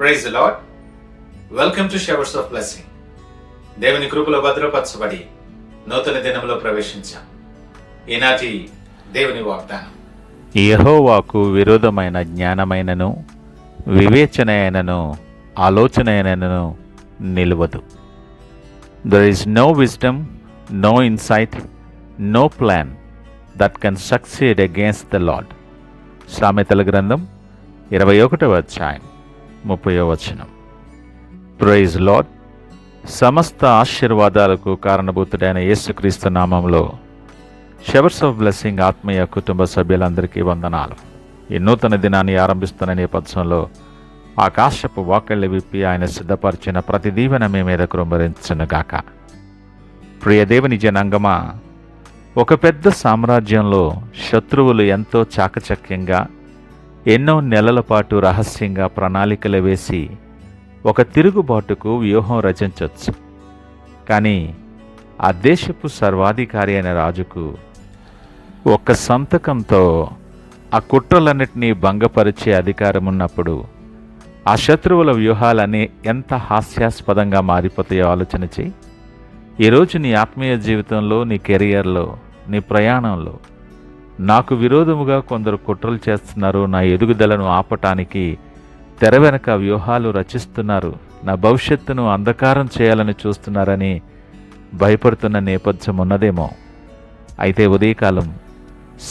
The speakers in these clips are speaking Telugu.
Praise the Lord. Welcome to showers of blessing. దేవుని కృపలో భద్రపరచబడి నూతన దినంలో ప్రవేశించాం. ఈనాటి దేవుని వాగ్దానం: యెహోవాకు విరోధమైన జ్ఞానమైనను వివేచనైనను ఆలోచనైనను నిలువదు. There is no wisdom, no insight, no plan that can succeed against the Lord. సామెతల గ్రంథం 21వ అధ్యాయం 30వ వచనం. Praise Lord. సమస్త ఆశీర్వాదాలకు కారణభూతుడైన యేసుక్రీస్తు నామంలో షవర్స్ ఆఫ్ బ్లెస్సింగ్ ఆత్మీయ కుటుంబ సభ్యులందరికీ వందనాలు. ఈ నూతన దినాన్ని ఆరంభిస్తున్న నేపథ్యంలో ఆకాశపు వాకిళ్ళు విప్పి ఆయన సిద్ధపరిచిన ప్రతి దీవెన మీ మీద కృంభరించునుగాక. ప్రియ దేవుని జనాంగమా, ఒక పెద్ద సామ్రాజ్యంలో శత్రువులు ఎంతో చాకచక్యంగా ఎన్నో నెలల పాటు రహస్యంగా ప్రణాళికలు వేసి ఒక తిరుగుబాటుకు వ్యూహం రచించవచ్చు. కానీ ఆ దేశపు సర్వాధికారి అయిన రాజుకు ఒక్క సంతకంతో ఆ కుట్రలన్నిటినీ భంగపరిచే అధికారం ఉన్నప్పుడు ఆ శత్రువుల వ్యూహాలన్నీ ఎంత హాస్యాస్పదంగా మారిపోతాయో ఆలోచన చేయి. ఈరోజు నీ ఆత్మీయ జీవితంలో, నీ కెరియర్లో, నీ ప్రయాణంలో నాకు విరోధముగా కొందరు కుట్రలు చేస్తున్నారు, నా ఎదుగుదలను ఆపటానికి తెర వెనక వ్యూహాలు రచిస్తున్నారు, నా భవిష్యత్తును అంధకారం చేయాలని చూస్తున్నారని భయపడుతున్న నేపథ్యం ఉన్నదేమో. అయితే ఉదయకాలం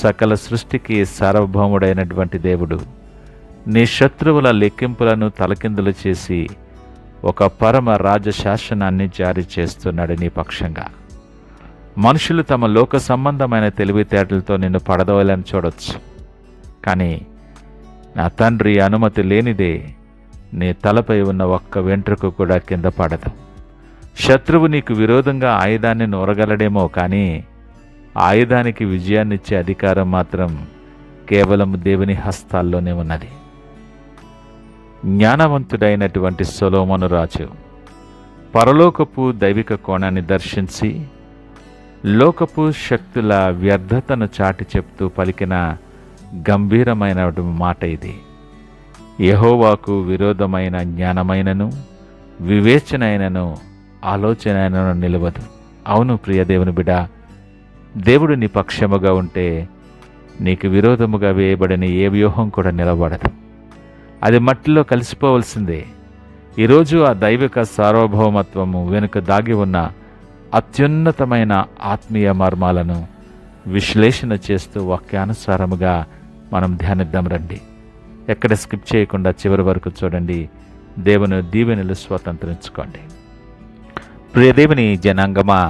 సకల సృష్టికి సార్వభౌముడైనటువంటి దేవుడు నీ శత్రువుల లెక్కింపులను తలకిందులు చేసి ఒక పరమ రాజశాసనాన్ని జారీ చేస్తున్నాడు నీ పక్షంగా. మనుషులు తమ లోక సంబంధమైన తెలివితేటలతో నిన్ను పడదోయాలని చూడొచ్చు. కానీ నా తండ్రి అనుమతి లేనిదే నీ తలపై ఉన్న ఒక్క వెంట్రుక కూడా కింద పడదు. శత్రువు నీకు విరోధంగా ఆయుధాన్ని నూరగలడేమో, కానీ ఆయుధానికి విజయాన్నిచ్చే అధికారం మాత్రం కేవలం దేవుని హస్తాల్లోనే ఉన్నది. జ్ఞానవంతుడైనటువంటి సొలొమోను రాజు పరలోకపు దైవిక కోణాన్ని దర్శించి లోకపు శక్తుల వ్యర్థతను చాటి చెప్తూ పలికిన గంభీరమైన మాట ఇది: యెహోవాకు విరోధమైన జ్ఞానమైనను వివేచనైనను ఆలోచనైనను నిలవదు. అవును ప్రియ దేవుని బిడ్డ, దేవుడు నీ పక్షముగా ఉంటే నీకు విరోధముగా వేయబడిన ఏ వ్యూహం కూడా నిలబడదు. అది మట్టిలో కలిసిపోవలసిందే. ఈరోజు ఆ దైవిక సార్వభౌమత్వము వెనుక దాగి ఉన్న అత్యున్నతమైన ఆత్మీయ మర్మాలను విశ్లేషణ చేస్తూ వాక్యానుసారముగా మనం ధ్యానిద్దాం రండి. ఎక్కడ స్కిప్ చేయకుండా చివరి వరకు చూడండి. దేవుని దీవెనలు స్వతంత్రించుకోండి. ప్రియదేవుని జనాంగమా,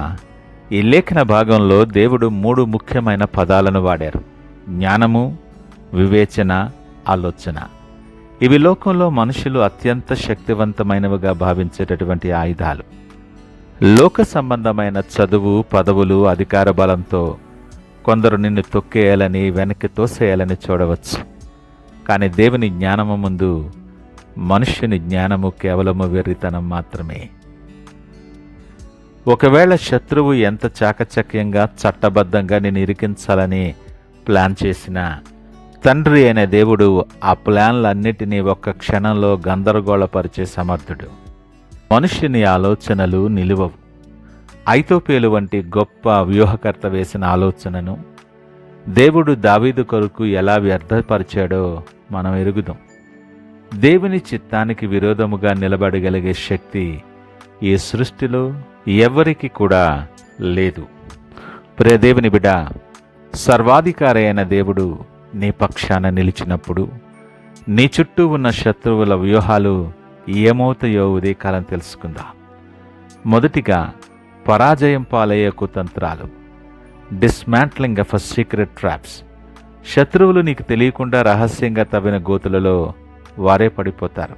ఈ లేఖన భాగంలో దేవుడు 3 ముఖ్యమైన పదాలను వాడారు: జ్ఞానము, వివేచన, ఆలోచన. ఇవి లోకంలో మనుషులు అత్యంత శక్తివంతమైనవిగా భావించేటటువంటి ఆయుధాలు. లోక సంబంధమైన చదువు, పదవులు, అధికార బలంతో కొందరు నిన్ను తొక్కేయాలని, వెనక్కి తోసేయాలని చూడవచ్చు. కానీ దేవుని జ్ఞానము ముందు మనుష్యుని జ్ఞానము కేవలము వెర్రితనం మాత్రమే. ఒకవేళ శత్రువు ఎంత చాకచక్యంగా, చట్టబద్ధంగా నిన్ను ఇరికించాలని ప్లాన్ చేసినా తండ్రి అయిన దేవుడు ఆ ప్లాన్లన్నిటినీ ఒక్క క్షణంలో గందరగోళపరిచే సమర్థుడు. మనుష్యుని ఆలోచనలు నిలువవు. ఐతోపేలు వంటి గొప్ప వ్యూహకర్త వేసిన ఆలోచనను దేవుడు దావీదు కొరకు ఎలా వ్యర్థపరిచాడో మనం ఎరుగుదాం. దేవుని చిత్తానికి విరోధముగా నిలబడగలిగే శక్తి ఈ సృష్టిలో ఎవ్వరికి కూడా లేదు. ప్రియ దేవుని బిడ్డ, సర్వాధికారి అయిన దేవుడు నీ పక్షాన నిలిచినప్పుడు నీ చుట్టూ ఉన్న శత్రువుల వ్యూహాలు ఏమవుతాయో ఉదయకాలం తెలుసుకుందాం. మొదటిగా, పరాజయం పాలయ్యే కుతంత్రాలు, డిస్మాంట్లింగ్ ఆఫ్ సీక్రెట్ ట్రాప్స్. శత్రువులు నీకు తెలియకుండా రహస్యంగా తవ్విన గోతులలో వారే పడిపోతారు.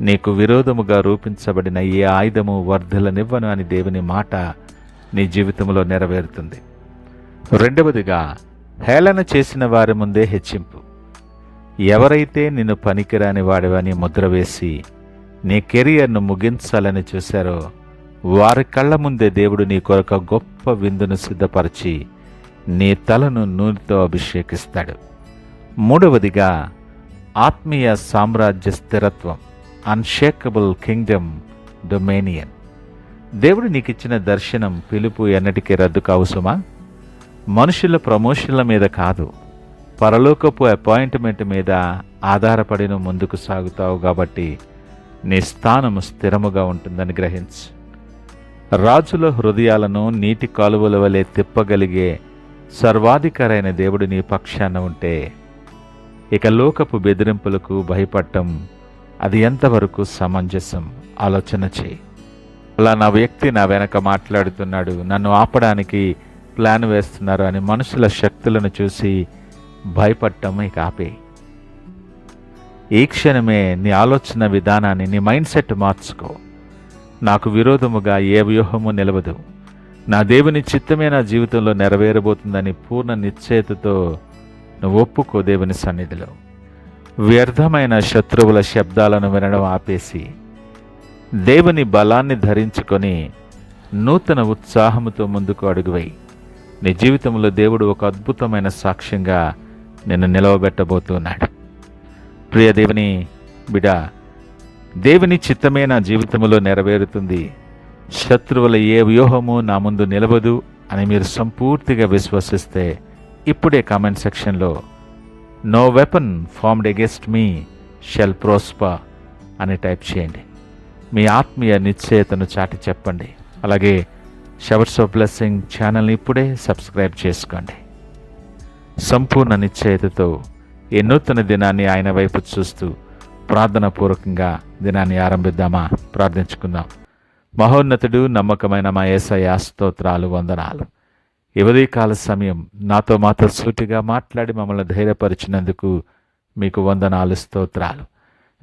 నీకు విరోధముగా రూపించబడిన ఏ ఆయుధము వర్ధలనివ్వను అని దేవుని మాట నీ జీవితంలో నెరవేరుతుంది. రెండవదిగా, హేళన చేసిన వారి ముందే హెచ్చింపు. ఎవరైతే నిన్ను పనికిరాని వాడివని ముద్ర వేసి నీ కెరియర్ను ముగించాలని చూశారో వారి కళ్ళ ముందే దేవుడు నీ కొరకు గొప్ప విందును సిద్ధపరిచి నీ తలను నూనెతో అభిషేకిస్తాడు. మూడవదిగా, ఆత్మీయ సామ్రాజ్య స్థిరత్వం. Unshakable kingdom dominion. దేవుడు నీకిచ్చిన దర్శనం, పిలుపు ఎన్నటికీ రద్దు కావు సుమా. మనుషుల ప్రమోషన్ల మీద కాదు, పరలోకపు అపాయింట్మెంట్ మీద ఆధారపడి నువ్వు ముందుకు సాగుతావు. కాబట్టి నీ స్థానము స్థిరముగా ఉంటుందని గ్రహించు. రాజుల హృదయాలను నీటి కాలువల వలె తిప్పగలిగే సర్వాధికారైన దేవుడు నీ పక్షాన ఉంటే ఇక లోకపు బెదిరింపులకు భయపడటం అది ఎంతవరకు సమంజసం? ఆలోచన చేయి. అలా నా వ్యక్తి నా వెనక మాట్లాడుతున్నాడు, నన్ను ఆపడానికి ప్లాన్ వేస్తున్నారు అని మనుషుల శక్తులను చూసి భయపడటం ఇక ఆపే. ఈ క్షణమే నీ ఆలోచన విధానాన్ని, నీ మైండ్ సెట్ మార్చుకో. నాకు విరోధముగా ఏ వ్యూహము నిలవదు, నా దేవుని చిత్తమే నా జీవితంలో నెరవేరబోతుందని పూర్ణ నిశ్చయతతో నువ్వు ఒప్పుకో. దేవుని సన్నిధిలో వ్యర్థమైన శత్రువుల శబ్దాలను వినడం ఆపేసి దేవుని బలాన్ని ధరించుకొని నూతన ఉత్సాహముతో ముందుకు అడుగువేయి. నీ జీవితంలో దేవుడు ఒక అద్భుతమైన సాక్ష్యంగా నిన్ను నిలవబెట్టబోతున్నాడు. ప్రియ దేవుని బిడ్డ, దేవుని చిత్తమే నా జీవితంలో నెరవేరుతుంది, శత్రువుల ఏ వ్యూహము నా ముందు నిలవదు అని మీరు సంపూర్తిగా విశ్వసిస్తే ఇప్పుడే కామెంట్ సెక్షన్లో no weapon formed against me shall prosper అని టైప్ చేయండి. మీ ఆత్మీయ నిశ్చయతను చాటి చెప్పండి. అలాగే షవర్స్ ఆఫ్ బ్లెస్సింగ్ ఛానల్ని ఇప్పుడే సబ్స్క్రైబ్ చేసుకోండి. సంపూర్ణ నిశ్చయతతో ఈ నూతన దినాన్ని ఆయన వైపు చూస్తూ ప్రార్థనాపూర్వకంగా దినాన్ని ఆరంభిద్దామా? ప్రార్థించుకుందాం. మహోన్నతుడు, నమ్మకమైన మా యేసయ్య, స్తోత్రాలు, వందనాలు. ఈ ఉదయకాల సమయం నాతో మాతో సూటిగా మాట్లాడి మమ్మల్ని ధైర్యపరిచినందుకు మీకు వందనాలు, స్తోత్రాలు.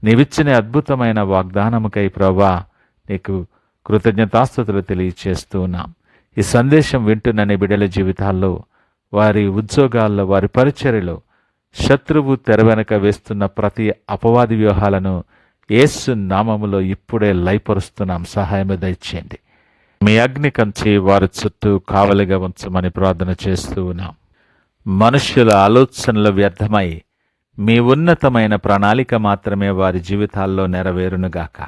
నీవిచ్చిన అద్భుతమైన వాగ్దానముకై ప్రభువా నీకు కృతజ్ఞతాస్తుతులు తెలియచేస్తూ ఉన్నాం. ఈ సందేశం వింటున్న నీ బిడ్డల జీవితాల్లో, వారి ఉద్యోగాల్లో, వారి పరిచర్యలో శత్రువు తెర వెనక వేస్తున్న ప్రతి అపవాది వ్యూహాలను యేసు నామములో ఇప్పుడే లయపరుస్తున్నాం. సహాయం దయచేయండి. మీ అగ్ని కంచి వారి చుట్టూ కావలిగా ఉంచమని ప్రార్థన చేస్తూ ఉన్నాం. మనుష్యుల ఆలోచనలు వ్యర్థమై మీ ఉన్నతమైన ప్రణాళిక మాత్రమే వారి జీవితాల్లో నెరవేరునుగాక.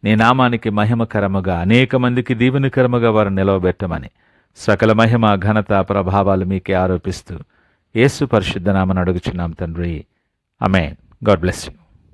నీ నామానికి మహిమకరముగా, అనేక మందికి దీవెనకరముగా వారు నిలవబెట్టమని సకల మహిమ, ఘనత, ప్రభావాలు మీకే ఆరోపిస్తూ యేసు పరిశుద్ధ నామమున అడుగుచున్నాం తండ్రి. ఆమేన్. God bless you.